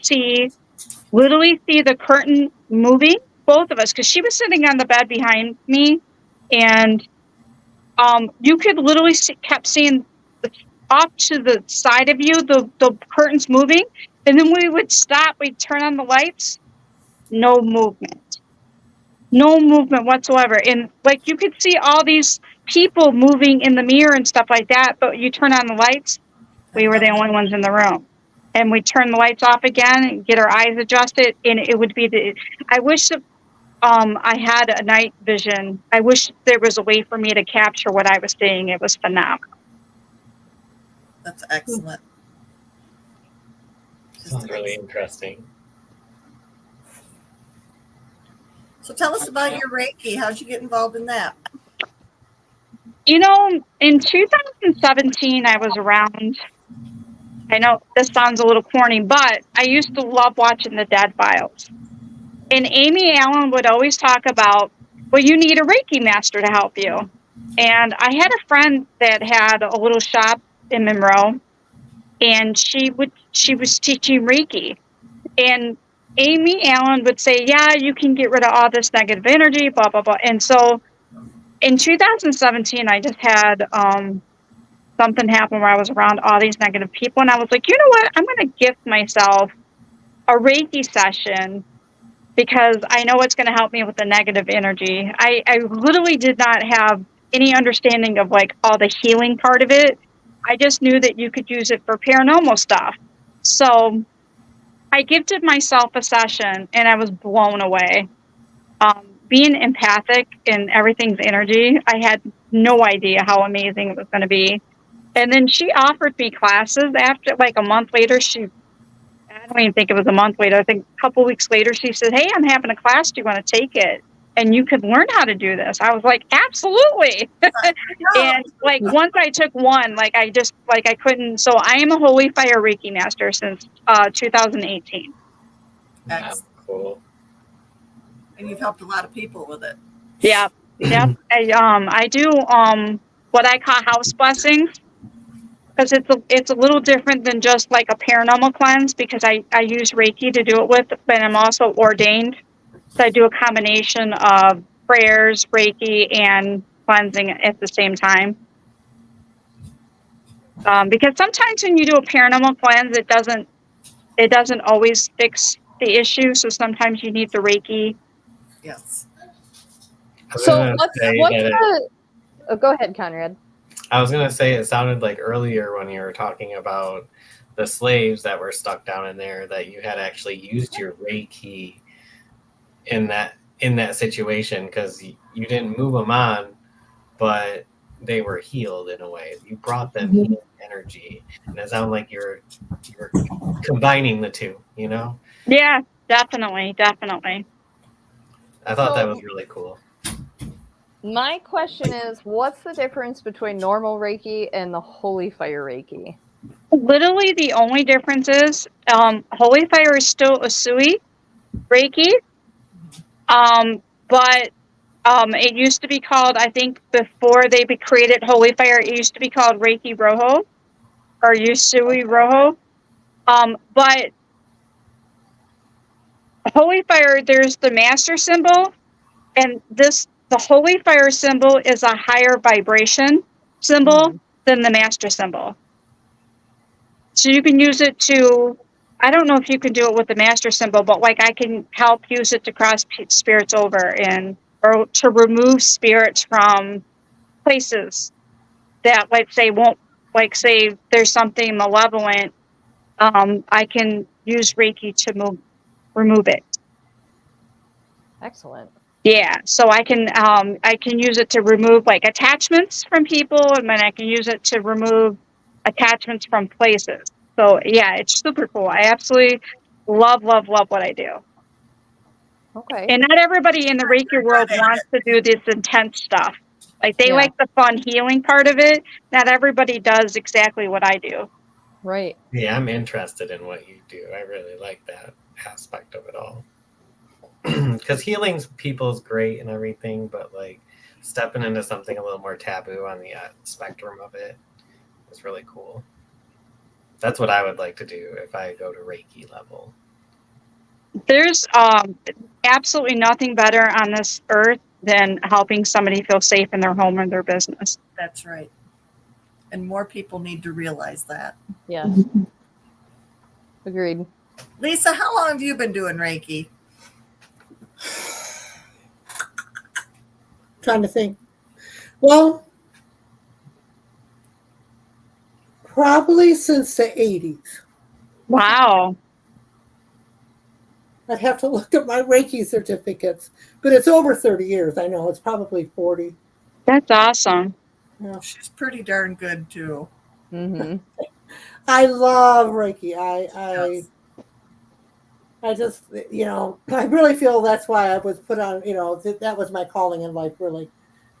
literally see the curtain moving, both of us, because she was sitting on the bed behind me. And you could literally kept seeing off to the side of you, the curtains moving. And then we would stop, we'd turn on the lights, no movement whatsoever. And like you could see all these people moving in the mirror and stuff like that, but you turn on the lights, we were the only ones in the room. And we turn the lights off again and get our eyes adjusted, and it would be I wish that I had a night vision. I wish there was a way for me to capture what I was seeing. It was phenomenal. That's excellent. Sounds really interesting. So tell us about your Reiki. How'd you get involved in that? You know, in 2017, I was around. I know this sounds a little corny, but I used to love watching the Dead Files. And Amy Allen would always talk about, well, you need a Reiki master to help you. And I had a friend that had a little shop in Monroe, and she was teaching Reiki. And Amy Allen would say, yeah, you can get rid of all this negative energy, blah, blah, blah. And so in 2017, I just had something happen where I was around all these negative people. And I was like, you know what? I'm going to gift myself a Reiki session because I know it's going to help me with the negative energy. I literally did not have any understanding of like all the healing part of it. I just knew that you could use it for paranormal stuff. So I gifted myself a session and I was blown away. Being empathic in everything's energy, I had no idea how amazing it was going to be. And then she offered me classes after, like a month later. I don't even think it was a month later. I think a couple weeks later, she said, "Hey, I'm having a class. Do you want to take it? And you could learn how to do this." I was like, "Absolutely." And like once I took one, like I couldn't. So I am a Holy Fire Reiki master since 2018. That's cool. And you've helped a lot of people with it. Yeah. Yep. I do what I call house blessings, because it's a little different than just like a paranormal cleanse, because I use Reiki to do it with, but I'm also ordained. So I do a combination of prayers, Reiki, and cleansing at the same time. Because sometimes when you do a paranormal cleanse, it doesn't always fix the issue. So sometimes you need the Reiki. Yes. So go ahead, Conrad. I was gonna say, it sounded like earlier when you were talking about the slaves that were stuck down in there, that you had actually used your Reiki in that situation, because you didn't move them on, but they were healed in a way. You brought them healing energy, and it sounded like you're combining the two. You know? Yeah, definitely. I thought that was really cool. My question is, what's the difference between normal Reiki and the Holy Fire Reiki? Literally, the only difference is Holy Fire is still Usui Reiki, but it used to be called, I think before they created Holy Fire, it used to be called Reiki Rojo or Usui Rojo. But Holy Fire, there's the master symbol, and the Holy Fire symbol is a higher vibration symbol than the master symbol. So you can use it to, I don't know if you can do it with the master symbol, but like I can help use it to cross spirits over or to remove spirits from places that, let's say, won't, like say there's something malevolent, I can use Reiki to remove it. Excellent. Yeah, so I can use it to remove like attachments from people, and then I can use it to remove attachments from places. So yeah, it's super cool. I absolutely love what I do. Okay. And not everybody in the Reiki world wants to do this intense stuff. Like they like the fun healing part of it. Not everybody does exactly what I do. Right. Yeah, I'm interested in what you do. I really like that aspect of it all. Because healing people is great and everything, but like stepping into something a little more taboo on the spectrum of it is really cool. That's what I would like to do if I go to Reiki level. There's absolutely nothing better on this earth than helping somebody feel safe in their home or their business. That's right. And more people need to realize that. Yes. Agreed. Lisa, how long have you been doing Reiki? Trying to think. Well, probably since the 80s. Wow. I'd have to look at my Reiki certificates, but it's over 30 years. I know it's probably 40. That's awesome. Yeah. She's pretty darn good too. Mm-hmm. I love Reiki. I just, I really feel that's why I was put on, that was my calling in life, really.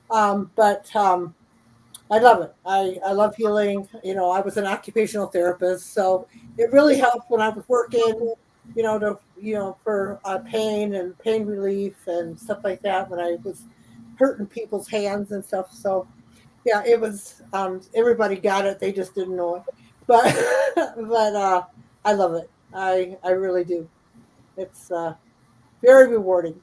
But I love it. I love healing. I was an occupational therapist, so it really helped when I was working, for pain and pain relief and stuff like that when I was hurting people's hands and stuff. So, yeah, it was, everybody got it. They just didn't know it. But I love it. I really do. It's very rewarding.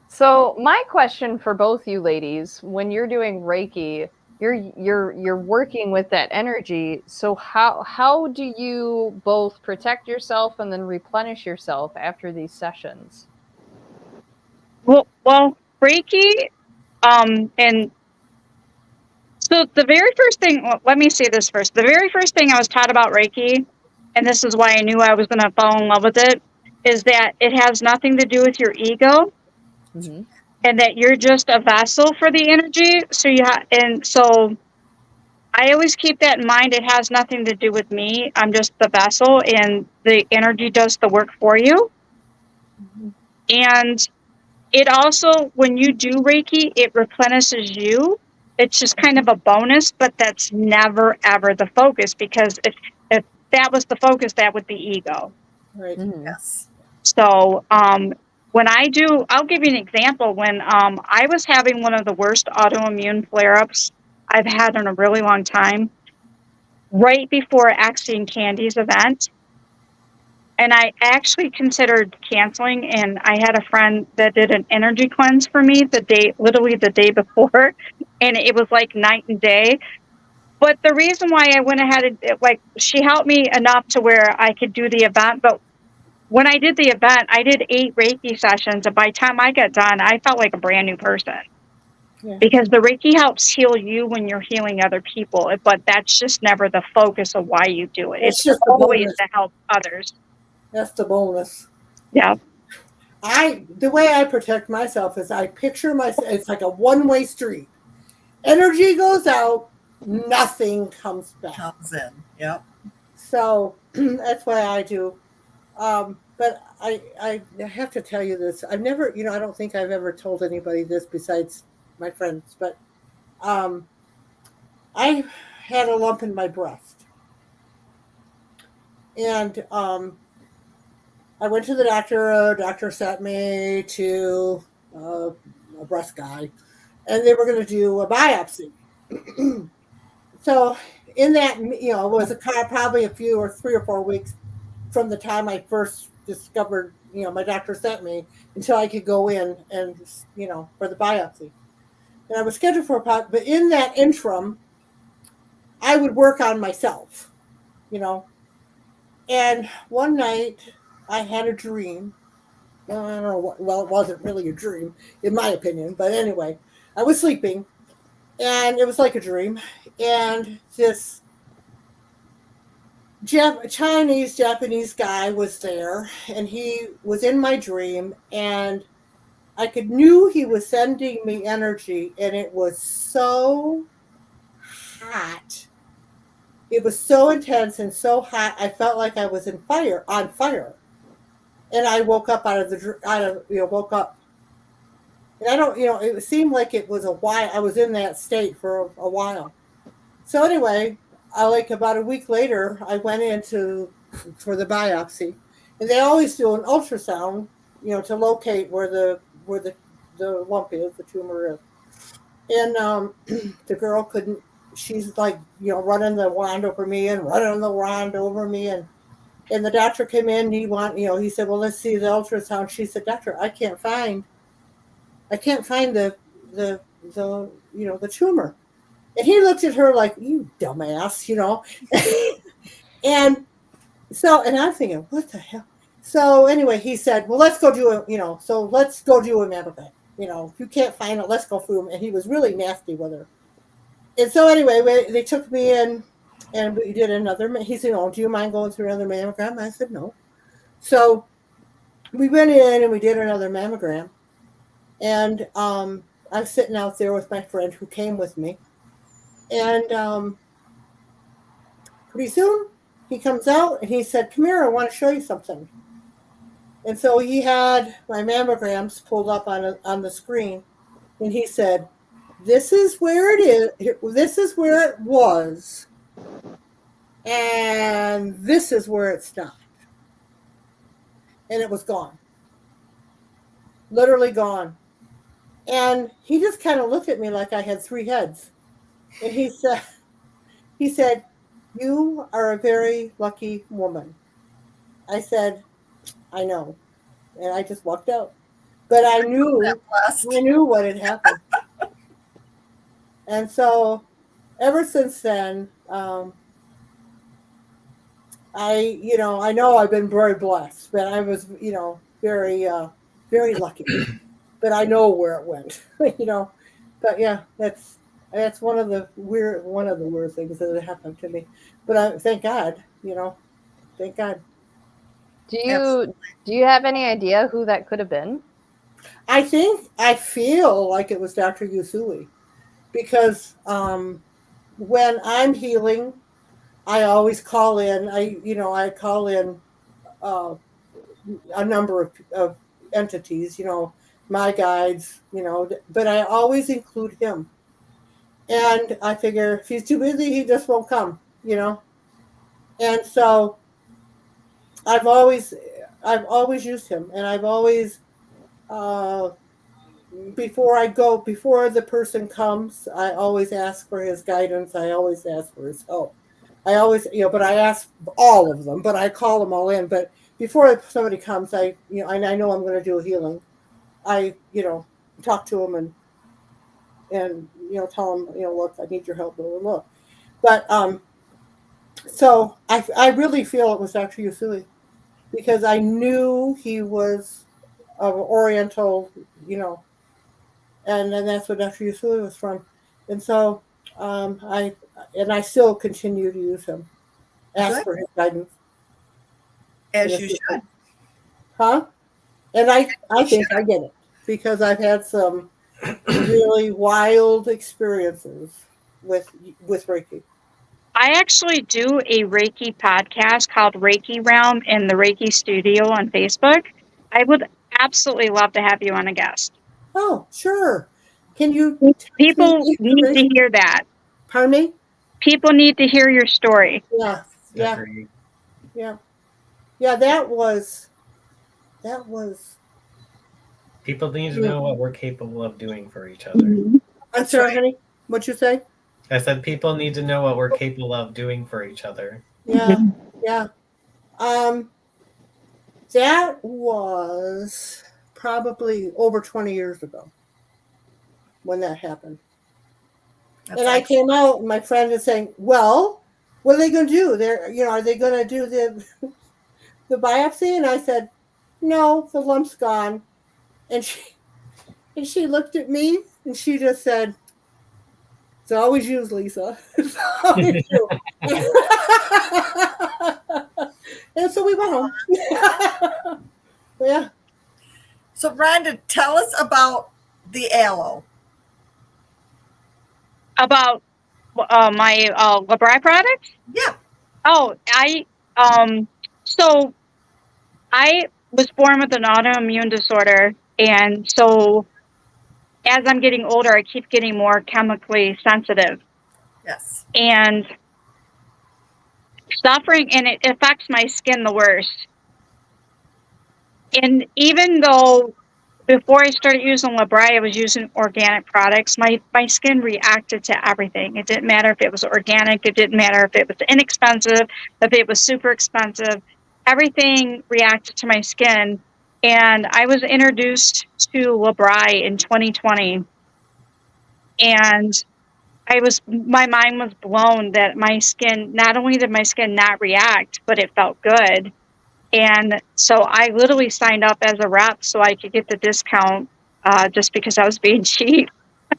So my question for both you ladies, when you're doing Reiki, you're working with that energy. So how do you both protect yourself and then replenish yourself after these sessions? Well, Reiki, and So the very first thing, well, let me say this first. The very first thing I was taught about Reiki, and this is why I knew I was going to fall in love with it, is that it has nothing to do with your ego, Mm-hmm. and that you're just a vessel for the energy. So I always keep that in mind. It has nothing to do with me. I'm just the vessel, and the energy does the work for you. And it also, when you do Reiki, it replenishes you. It's just kind of a bonus, but that's never, ever the focus, because if that was the focus, that would be ego. Right. Mm-hmm. Yes. So when I'll give you an example. When I was having one of the worst autoimmune flare-ups I've had in a really long time, right before Axie and Candy's event, and I actually considered canceling, and I had a friend that did an energy cleanse for me literally the day before, and it was like night and day. But the reason why I went ahead and, she helped me enough to where I could do the event. But when I did the event, I did 8 Reiki sessions, and by the time I got done, I felt like a brand new person. Yeah. Because the Reiki helps heal you when you're healing other people, but that's just never the focus of why you do it. It's It's just a always bonus. to help others. That's the bonus. Yeah. The way I protect myself is I picture myself, it's like a one-way street. Energy goes out, nothing comes back. Comes in. Yep. So that's why I do. But I have to tell you this. I've never, I don't think I've ever told anybody this besides my friends, but I had a lump in my breast. And I went to the doctor. Doctor sent me to a breast guy, and they were going to do a biopsy. So in that, it was probably 3 or 4 weeks from the time I first discovered, my doctor sent me until I could go in and, for the biopsy. And I was scheduled for but in that interim, I would work on myself, And one night I had a dream. Well, I don't know what, well, it wasn't really a dream, in my opinion. But anyway, I was sleeping, and it was like a dream. And this Japanese guy was there, and he was in my dream, and I knew he was sending me energy, and it was so hot. It was so intense and so hot. I felt like I was on fire. And I woke up woke up. And I don't, it seemed like it was a while. I was in that state for a while. So anyway, about a week later, I went for the biopsy, and they always do an ultrasound, to locate where the lump is, the tumor is. And the girl couldn't. She's like, running the wand over me and running the wand over me, and the doctor came in. He said, "Well, let's see the ultrasound." She said, "Doctor, I can't find the the tumor." And he looked at her like, "You dumbass," And so, and I'm thinking, what the hell? So anyway, he said, "Well, let's go do let's go do a mammogram. If you can't find it, let's go through him." And he was really nasty with her. And so anyway, they took me in, and we did another. He said, "Oh, do you mind going through another mammogram?" I said, "No." So we went in and we did another mammogram. And I was sitting out there with my friend who came with me. And pretty soon he comes out and he said, "Come here, I want to show you something." And so he had my mammograms pulled up on the screen. And he said, "This is where it is. This is where it was. And this is where it stopped." And it was gone. Literally gone. And he just kind of looked at me like I had 3 heads. And he said, "You are a very lucky woman." I said, "I know." And I just walked out. But I knew what had happened. And so ever since then, I know I've been very blessed, but I was, very, very lucky. But I know where it went, But yeah, that's That's one of the weird things that happened to me. But thank God, thank God. Do you have any idea who that could have been? I feel like it was Dr. Yusui because when I'm healing, I always call in. I call in uh, a number of entities. My guides. But I always include him. And I figure if he's too busy, he just won't come. And so I've always I've always used him, and I've always uh, before the person comes, I always ask for his guidance. I always ask for his help. I always, but I ask all of them, but I call them all in. But before somebody comes, and I know I'm going to do a healing. I, talk to them and tell them, look, I need your help, blah blah blah. But so I really feel it was Dr. Yusui because I knew he was of Oriental, you know, and that's what Dr. Yusui was from. And so I still continue to use him, ask Good. for his guidance. As you should. Huh? And I think I get it because I've had some really wild experiences with Reiki. I actually do a Reiki podcast called Reiki Realm in the Reiki Studio on Facebook. I would absolutely love to have you on a guest. Oh, sure. Can you People need to hear that. Pardon me? People need to hear your story. Yeah. Yeah. Agreed. Yeah. Yeah, that was People need to know what we're capable of doing for each other. I'm sorry, honey. What'd you say? I said people need to know what we're capable of doing for each other. Yeah. Yeah. That was probably over 20 years ago when that happened. And I came out, and my friend is saying, "Well, what are they going to do? Are they going to do the biopsy?" And I said, "No, the lump's gone." And she looked at me and she just said, "It's always you, Lisa. It's always you." And so we went home. Yeah. So, Rhonda, tell us about the aloe. About my Labri product? Yeah. Oh, so I was born with an autoimmune disorder, and so as I'm getting older, I keep getting more chemically sensitive. Yes. And suffering, and it affects my skin the worst. And even though before I started using Labri, I was using organic products, my skin reacted to everything. It didn't matter if it was organic, it didn't matter if it was inexpensive, if it was super expensive. Everything reacted to my skin. And I was introduced to Labri in 2020. And my mind was blown that my skin, not only did my skin not react, but it felt good. And so I literally signed up as a rep so I could get the discount just because I was being cheap.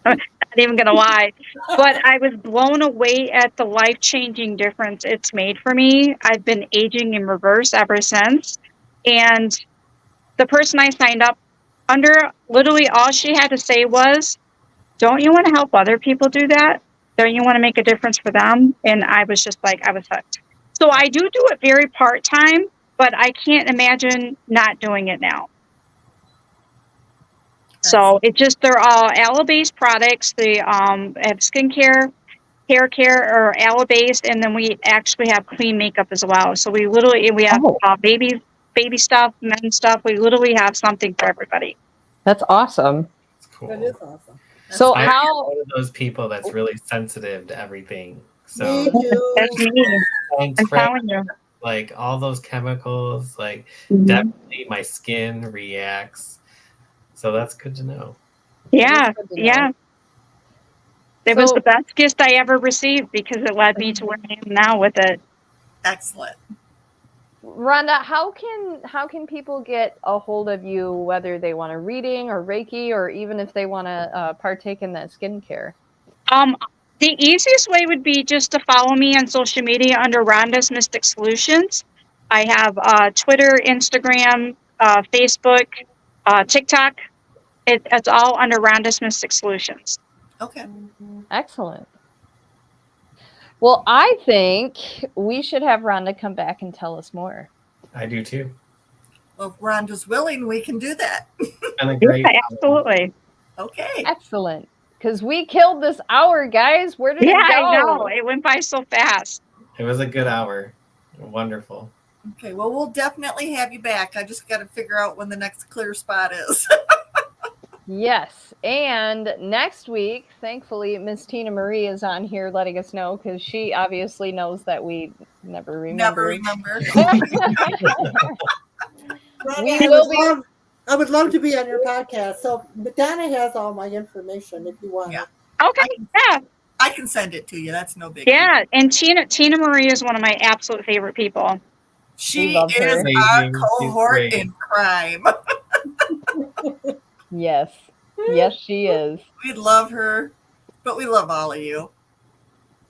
Not even going to lie. But I was blown away at the life-changing difference it's made for me. I've been aging in reverse ever since. And the person I signed up under, literally all she had to say was, "Don't you want to help other people do that? Don't you want to make a difference for them?" And I was just like, I was hooked. So I do it very part-time, but I can't imagine not doing it now. So they're all aloe-based products. They have skincare, hair care, or aloe-based, and then we actually have clean makeup as well. So we have baby stuff, men's stuff. We literally have something for everybody. That's awesome. It's cool. That is awesome. So I'm how one of those people that's really sensitive to everything. So Me too. That's me. I'm telling you. like all those chemicals, like Mhm. definitely my skin reacts. So that's good to know. Yeah, good to know. yeah. It was the best gift I ever received because it led me to where I am now with it. Excellent. Rhonda, how can people get a hold of you, whether they want a reading or Reiki, or even if they want to partake in that skincare? The easiest way would be just to follow me on social media under Ronda's Mystic Solutions. I have Twitter, Instagram, Facebook, TikTok. It's all under Ronda's Mystic Solutions. Okay. Excellent. Well, I think we should have Rhonda come back and tell us more. I do too. Well, if Rhonda's willing, we can do that. And a great, Yeah, absolutely. Okay. Excellent. Because we killed this hour, guys. Where did it go? I know. It went by so fast. It was a good hour. Wonderful. Okay. Well, we'll definitely have you back. I just got to figure out when the next clear spot is. Yes. And next week, thankfully, Miss Tina Marie is on here letting us know because she obviously knows that we never remember. I would love to be on your podcast. So Donna has all my information if you want. Yeah. Okay. Yeah. I can send it to you. That's no big Yeah. And Tina Marie is one of my absolute favorite people. She is our cohort in crime. Yes. Yes, she is. We love her, but we love all of you.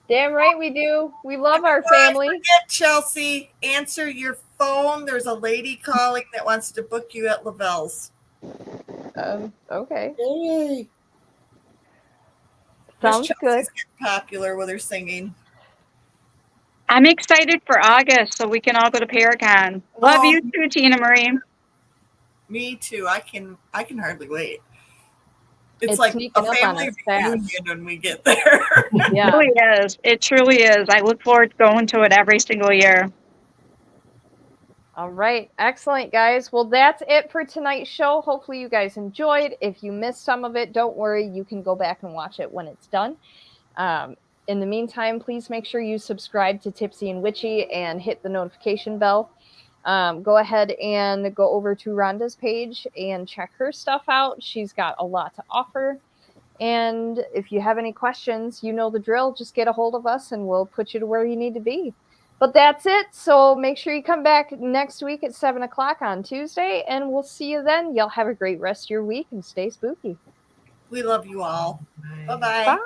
Damn right we do. We love our family. Forget, Chelsea, answer your phone. There's a lady calling that wants to book you at Lavelle's. Okay. Hey. Sounds good. Popular with her singing. I'm excited for August so we can all go to Paragon. Love you too, Tina Marie. Me too. I can hardly wait. It's like a family reunion when we get there. Yeah. It really is. It truly is. I look forward to going to it every single year. All right. Excellent, guys. Well, that's it for tonight's show. Hopefully you guys enjoyed. If you missed some of it, don't worry. You can go back and watch it when it's done. In the meantime, please make sure you subscribe to Tipsy and Witchy and hit the notification bell. Go ahead and go over to Rhonda's page and check her stuff out. She's got a lot to offer. And if you have any questions, you know the drill. Just get a hold of us and we'll put you to where you need to be. But that's it. So make sure you come back next week at 7 o'clock on Tuesday, and we'll see you then. Y'all have a great rest of your week and stay spooky. We love you all. Bye-bye. Bye.